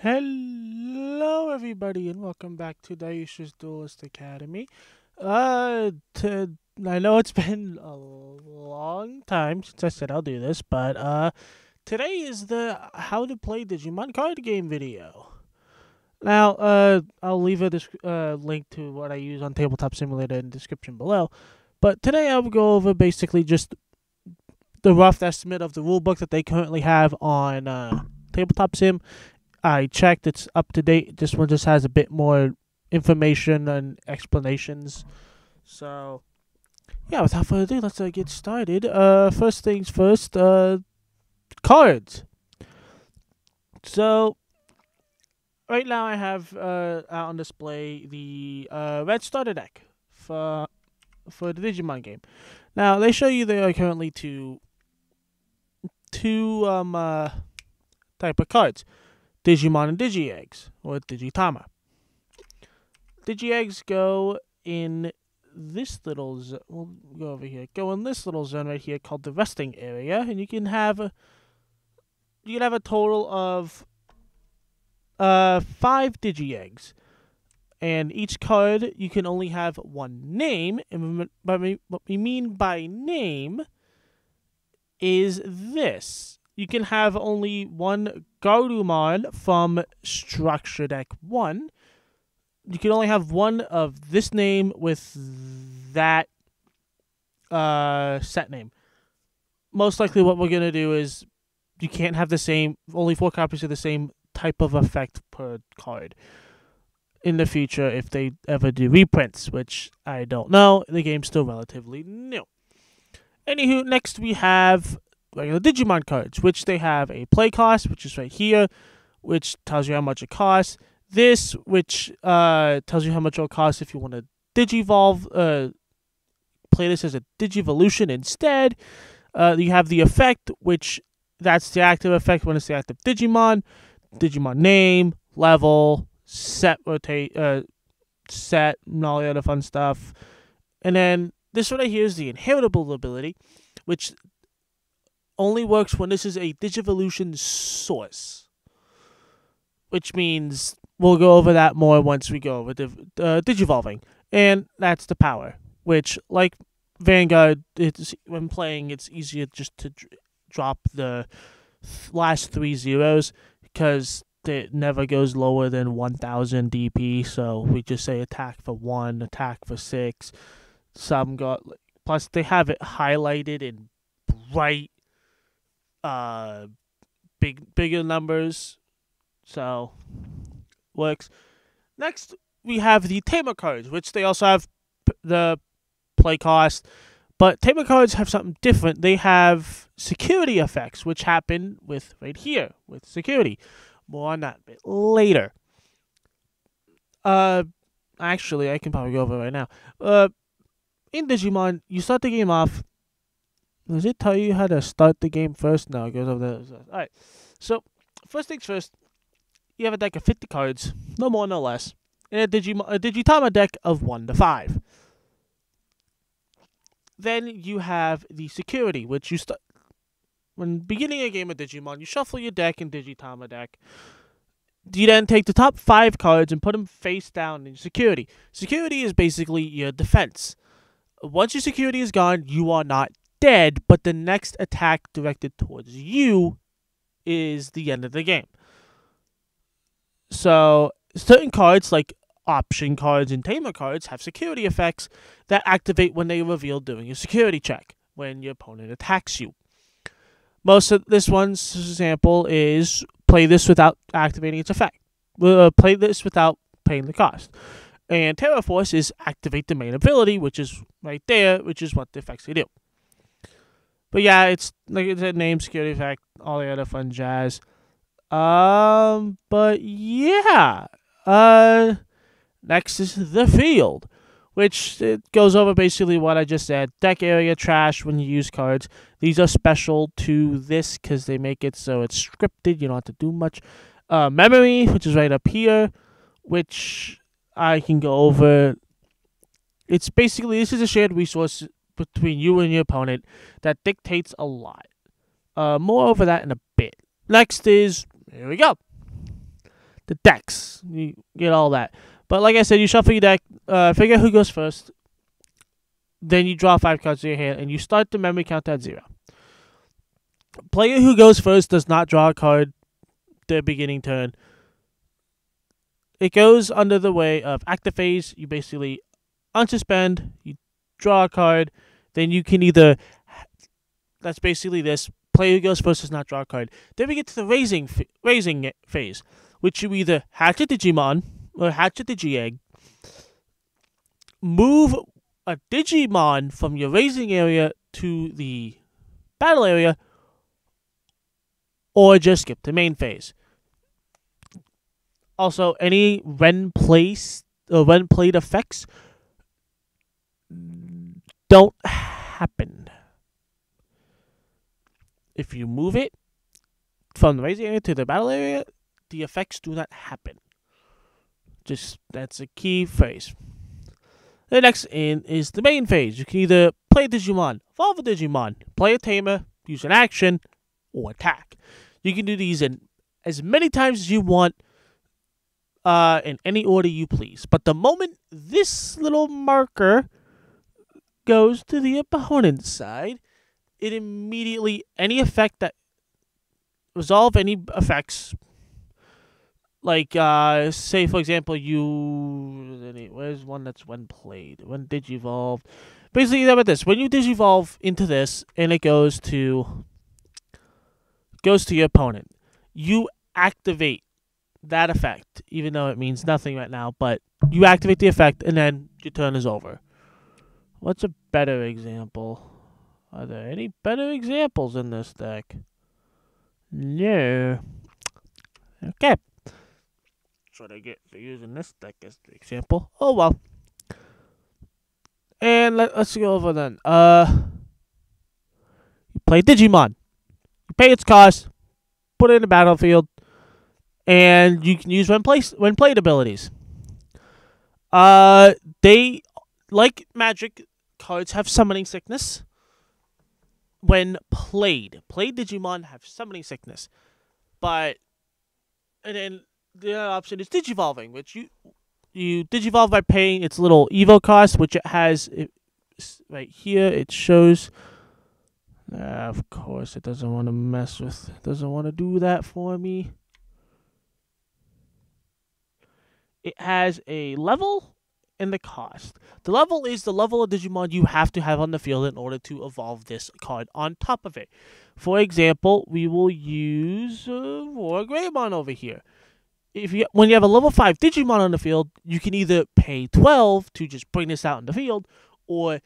Hello, everybody, and welcome back to Digi-Duelist Academy. I know it's been a long time since I said I'll do this, but today is the how to play Digimon card game video. Now, I'll leave a link to what I use on Tabletop Simulator in the description below. But today I will go over basically just the rough estimate of the rulebook that they currently have on Tabletop Sim. I checked; it's up to date. This one just has a bit more information and explanations. So, yeah, without further ado, let's get started. First things first. Cards. So, right now I have out on display the red starter deck for the Digimon game. Now they show you there are currently two type of cards. Digimon and Digi-Eggs, or Digitama. Digi-Eggs go in this little zone. We'll go over here. Go in this little zone right here called the resting area, and you can have a total of 5 Digi-Eggs. And each card you can only have one name. And what we mean by name is this. You can have only one Garurumon from Structure Deck 1. You can only have one of this name with that set name. Most likely what we're going to do is you can't have only 4 copies of the same type of effect per card in the future if they ever do reprints, which I don't know. The game's still relatively new. Anywho, next we have regular Digimon cards, which they have a play cost, which is right here, which tells you how much it costs. This, which tells you how much it'll cost if you want to Digivolve, play this as a Digivolution instead. You have the effect, which that's the active effect when it's the active Digimon. Digimon name, level, set, rotate, set, and all the other fun stuff. And then this one right here is the inheritable ability, which only works when this is a Digivolution source. Which means we'll go over that more once we go over Digivolving. And that's the power, which, like Vanguard, when playing, it's easier just to drop the last 3 zeros because it never goes lower than 1000 DP. So we just say attack for 1, attack for 6. Some got, plus they have it highlighted in bright bigger numbers, so works. Next we have the Tamer cards, which they also have the play cost, but Tamer cards have something different. They have security effects, which happen with right here with security. More on that a bit later. Actually, I can probably go over it right now. In Digimon, you start the game off. Does it tell you how to start the game first? No, it goes over there. Alright, so first things first, you have a deck of 50 cards, no more, no less, and a Digitama deck of 1 to 5. Then you have the security, which you start when beginning a game of Digimon. You shuffle your deck in Digitama deck. You then take the top 5 cards and put them face down in security. Security is basically your defense. Once your security is gone, you are not dead, but the next attack directed towards you is the end of the game. So certain cards, like option cards and tamer cards, have security effects that activate when they are revealed during a security check, when your opponent attacks you. Most of this one's example is play this without activating its effect. Play this without paying the cost. And Terra Force is activate the main ability, which is right there, which is what the effects they do. But yeah, it's like I said, name, security effect, all the other fun jazz. But yeah. Next is the field, which it goes over basically what I just said. Deck area, trash when you use cards. These are special to this because they make it so it's scripted. You don't have to do much. Memory, which is right up here, which I can go over. It's basically, this is a shared resource between you and your opponent that dictates a lot. More over that in a bit. Next is, here we go. the decks. You get all that. But like I said, you shuffle your deck, figure out who goes first, then you draw 5 cards to your hand, and you start the memory count at 0. Player who goes first does not draw a card their beginning turn. It goes under the way of active phase. You basically unsuspend, you draw a card, then you can either... That's basically this. Player who goes first does not draw a card. Then we get to the raising phase, which you either hatch a Digimon or hatch a Digi-Egg, move a Digimon from your raising area to the battle area, or just skip the main phase. Also, any when played effects don't happen. If you move it from the raising area to the battle area, the effects do not happen. That's a key phrase. The next in is the main phase. You can either play a Digimon, evolve a Digimon, play a Tamer, use an action, or attack. You can do these in as many times as you want, in any order you please. But the moment this little marker goes to the opponent's side, it immediately, any effect that resolve any effects, like, say, for example, where's one that's when played? When Digivolve? Basically, how about this? When you Digivolve into this, and it goes to your opponent, you activate that effect, even though it means nothing right now, but you activate the effect, and then your turn is over. What's a better example? Are there any better examples in this deck? No. Okay. That's what I get for using this deck as the example. Oh well. And let's go over then. You play Digimon. You pay its cost, put it in the battlefield, and you can use when played abilities. They, like Magic, cards have summoning sickness. When played Digimon have summoning sickness. And then the other option is Digivolving, which you Digivolve by paying its little Evo cost, which it has right here. It shows. Of course, it doesn't want to do that for me. It has a level and the cost. The level is the level of Digimon you have to have on the field in order to evolve this card on top of it. For example, we will use Roar Greymon over here. When you have a level 5 Digimon on the field, you can either pay 12 to just bring this out in the field, or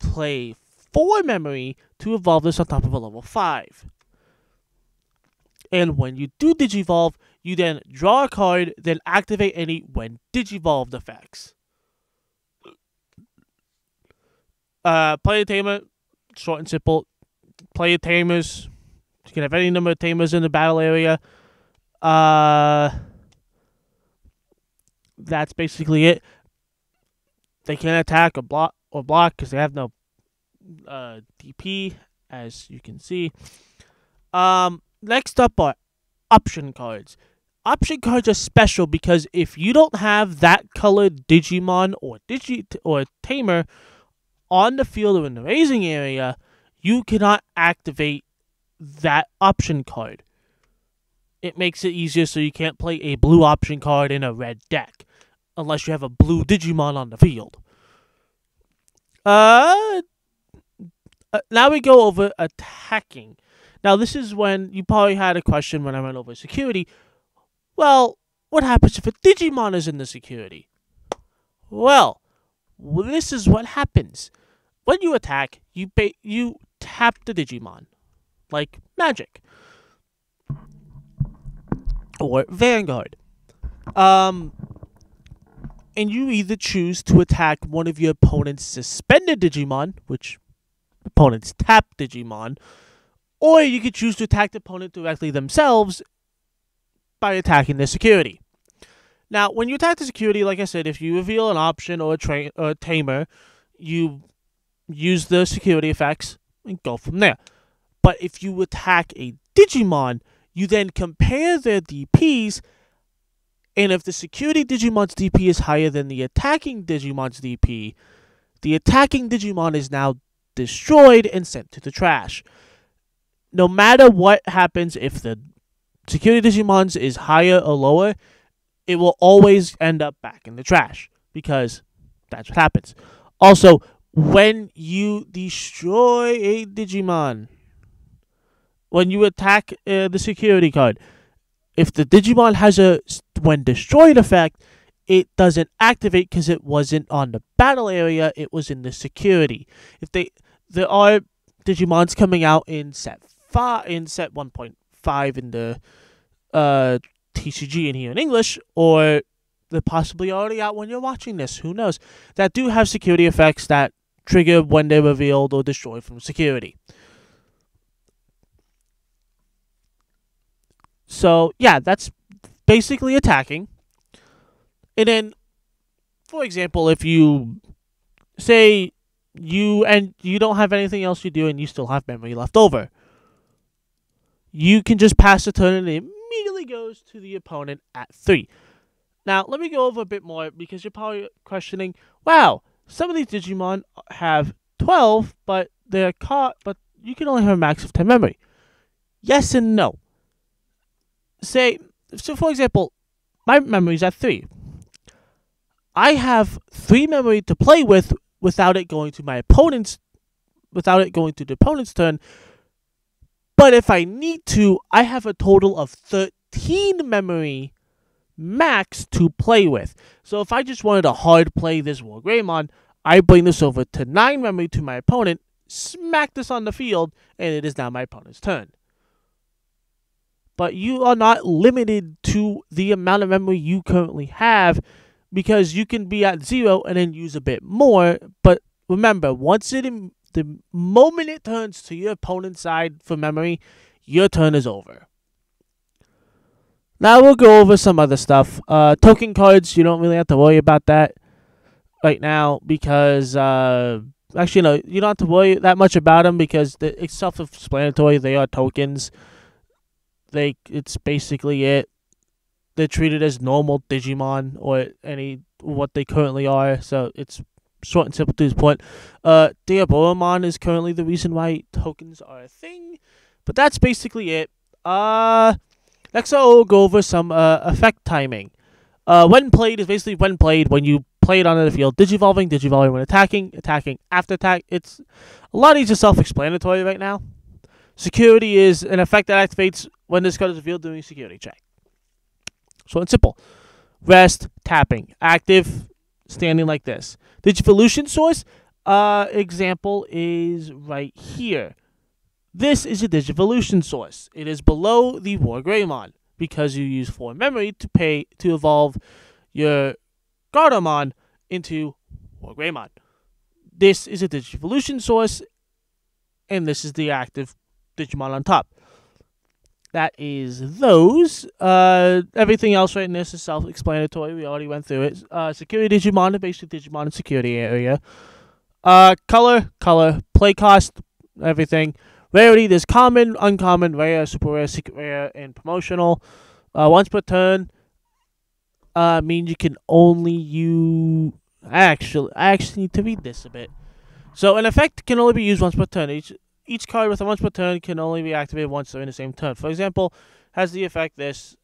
play 4 memory to evolve this on top of a level 5. And when you do Digivolve, you then draw a card, then activate any when Digivolved effects. Play a Tamer, short and simple. Play your Tamers. You can have any number of Tamers in the battle area. That's basically it. They can't attack or block because they have no DP, as you can see. Next up are option cards. Option cards are special because if you don't have that colored Digimon or Tamer on the field or in the raising area, you cannot activate that option card. It makes it easier so you can't play a blue option card in a red deck unless you have a blue Digimon on the field. Now we go over attacking. Now this is when you probably had a question when I went over security. Well, what happens if a Digimon is in the security? Well, this is what happens. When you attack, you tap the Digimon, like Magic or Vanguard. And you either choose to attack one of your opponent's suspended Digimon, which opponents tap Digimon, or you could choose to attack the opponent directly themselves by attacking their security. Now, when you attack the security, like I said, if you reveal an option or a Tamer, you use the security effects and go from there. But if you attack a Digimon, you then compare their DPs And if the security Digimon's DP is higher than the attacking Digimon's DP, the attacking Digimon is now destroyed and sent to the trash. No matter what happens, if the security Digimon's is higher or lower, it will always end up back in the trash because that's what happens. Also, when you destroy a Digimon, when you attack the security card, if the Digimon has a when destroyed effect, it doesn't activate because it wasn't on the battle area, it was in the security. There are Digimons coming out in set 1.5 in the TCG in here in English, or they're possibly already out when you're watching this, who knows, that do have security effects that trigger when they're revealed or destroyed from security. So, yeah, that's basically attacking. And then, for example, if you say you don't have anything else to do and you still have memory left over, you can just pass the turn and it immediately goes to the opponent at 3. Now, let me go over a bit more because you're probably questioning, wow, some of these Digimon have 12, but but you can only have a max of 10 memory. Yes and no. So for example, my memory is at 3. I have 3 memory to play with without it going to the opponent's turn. But if I need to, I have a total of 13 memory max to play with. So if I just wanted to hard play this War Greymon, I bring this over to 9 memory to my opponent, smack this on the field, and it is now my opponent's turn. But you are not limited to the amount of memory you currently have, because you can be at 0 and then use a bit more. But remember, the moment it turns to your opponent's side for memory, your turn is over. Now we'll go over some other stuff. Token cards, you don't really have to worry about that right now because, actually, no, you don't have to worry that much about them because it's self-explanatory. They are tokens. It's basically it. They're treated as normal Digimon or what they currently are, so it's short and simple to this point. Diaboromon is currently the reason why tokens are a thing, but that's basically it. Next I'll go over some effect timing. When played is basically when you play it onto the field. Digivolving when attacking after attack. It's a lot of these are self-explanatory right now. Security is an effect that activates when this card is revealed during a security check. Short and simple. Rest, tapping. Active, standing like this. Digivolution source, example is right here. This is a Digivolution source. It is below the War Greymon because you use 4 memory to evolve your Gardamon into War Greymon. This is a Digivolution source, and this is the active Digimon on top. That is those. Everything else right in this is self-explanatory. We already went through it. Security Digimon, basically Digimon in security area. Color, play cost, everything. Rarity, there's common, uncommon, rare, super rare, secret rare, and promotional. Once per turn, means you can only use... I actually need to read this a bit. So an effect can only be used once per turn. Each card with a once per turn can only be activated once during the same turn. For example, has the effect this.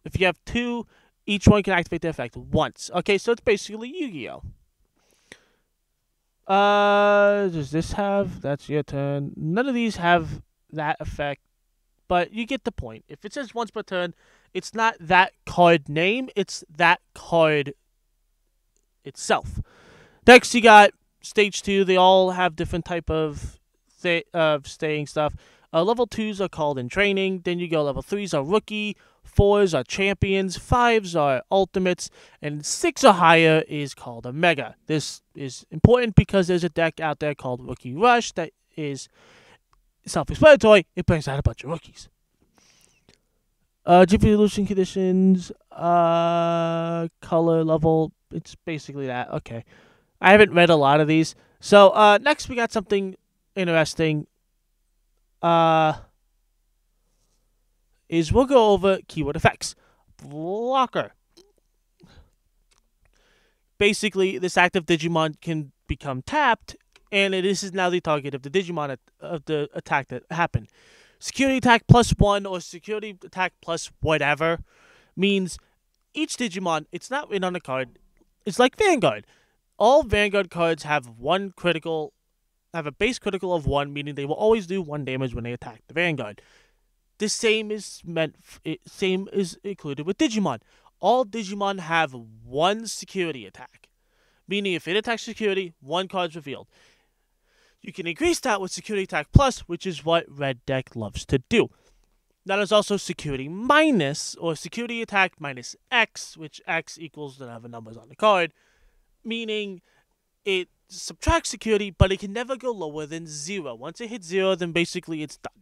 If you have 2, each one can activate the effect once. Okay, so it's basically Yu-Gi-Oh! Does this have... That's your turn. None of these have that effect, but you get the point. If it says once per turn, it's not that card name, it's that card itself. Next, you got Stage 2. They all have different type of staying stuff. Level 2s are called in training. Then you go level 3s are rookie. 4s are champions. 5s are ultimates. And 6 or higher is called a mega. This is important because there's a deck out there called Rookie Rush that is self-explanatory. It brings out a bunch of rookies. Digivolution conditions. Color level. It's basically that. Okay. I haven't read a lot of these. So next we got something interesting. Is we'll go over keyword effects. Blocker. basically this active Digimon can become tapped, and this is now the target of the Digimon of the attack that happened. Security attack +1 or security attack plus whatever means each Digimon, it's not written on the card. It's like Vanguard. All Vanguard cards have a base critical of 1, meaning they will always do 1 damage when they attack the Vanguard. The same is included with Digimon. All Digimon have 1 security attack, meaning if it attacks security, 1 card is revealed. You can increase that with security attack plus, which is what Red Deck loves to do. Now there's also security minus, or security attack minus X, which X equals whatever numbers on the card, meaning it subtracts security, but it can never go lower than 0. Once it hits 0, then basically it's done.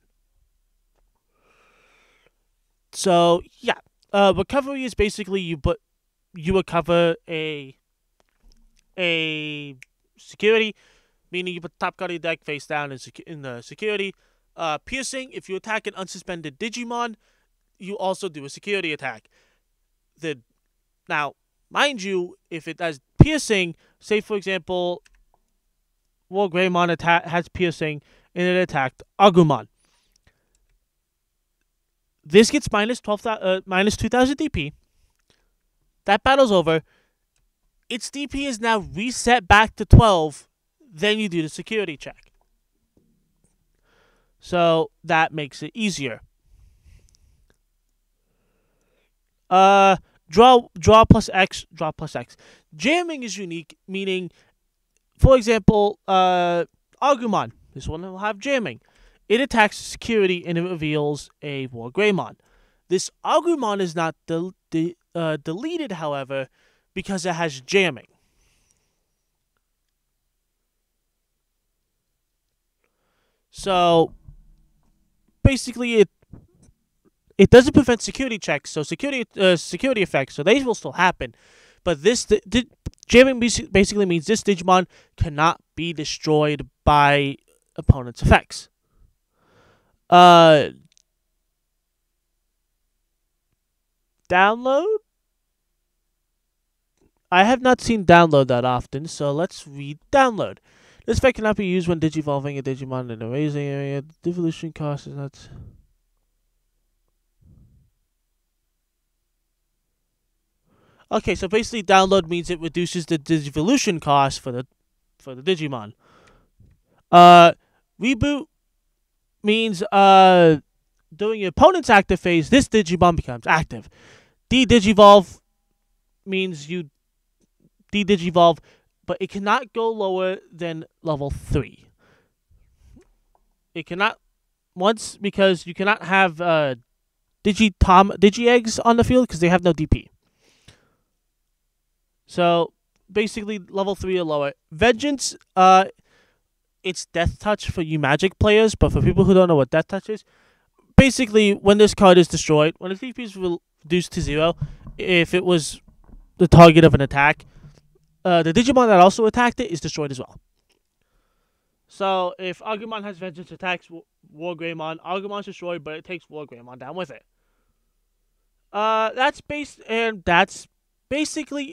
So yeah, recovery is basically you recover a security, meaning you put the top card of your deck face down in the security. Piercing, if you attack an unsuspended Digimon, you also do a security attack. Now, mind you, if it has piercing, say for example, War Greymon has piercing and it attacked Agumon. This gets minus 2000 DP. That battle's over. Its DP is now reset back to 12. Then you do the security check. So that makes it easier. Draw plus X, draw plus X. Jamming is unique, meaning, for example, Agumon. This one will have jamming. It attacks security and it reveals a War Greymon. This Agumon is not deleted, however, because it has jamming. So basically, it doesn't prevent security checks, so security effects, so they will still happen. But this jamming basically means this Digimon cannot be destroyed by opponent's effects. Download? I have not seen download that often, so let's read download. This effect cannot be used when digivolving a Digimon in a raising area. The evolution cost is not... Okay, so basically download means it reduces the digivolution cost for the Digimon. Reboot means during your opponent's active phase, this Digimon becomes active. De-digivolve means you de-digivolve, but it cannot go lower than level 3. It cannot because you cannot have Digi-Eggs on the field because they have no DP. So basically level 3 or lower. Vengeance, it's Death Touch for you Magic players, but for people who don't know what Death Touch is, basically when this card is destroyed, when the DP is reduced to 0, if it was the target of an attack, the Digimon that also attacked it is destroyed as well. So if Agumon has Vengeance attacks War Greymon, Agumon's destroyed, but it takes War Greymon down with it. That's basically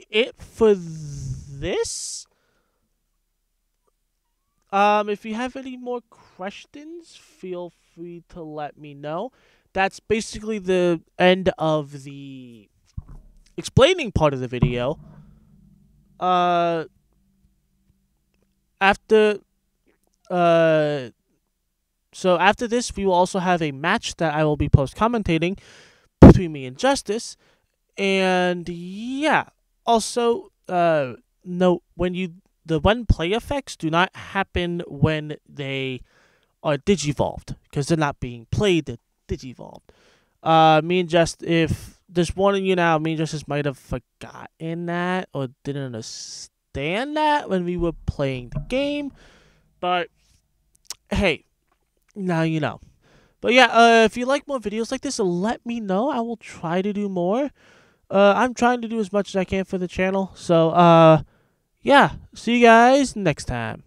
it for this. If you have any more questions, feel free to let me know. That's basically the end of the explaining part of the video. So after this, we will also have a match that I will be post-commentating between me and Justice. And yeah, also note the one play effects do not happen when they are digivolved because they're not being played. They're digivolved. Me and if there's one of you now, me and Justice might have forgotten that or didn't understand that when we were playing the game. But hey, now you know. But yeah, if you like more videos like this, let me know. I will try to do more. I'm trying to do as much as I can for the channel. So, yeah. See you guys next time.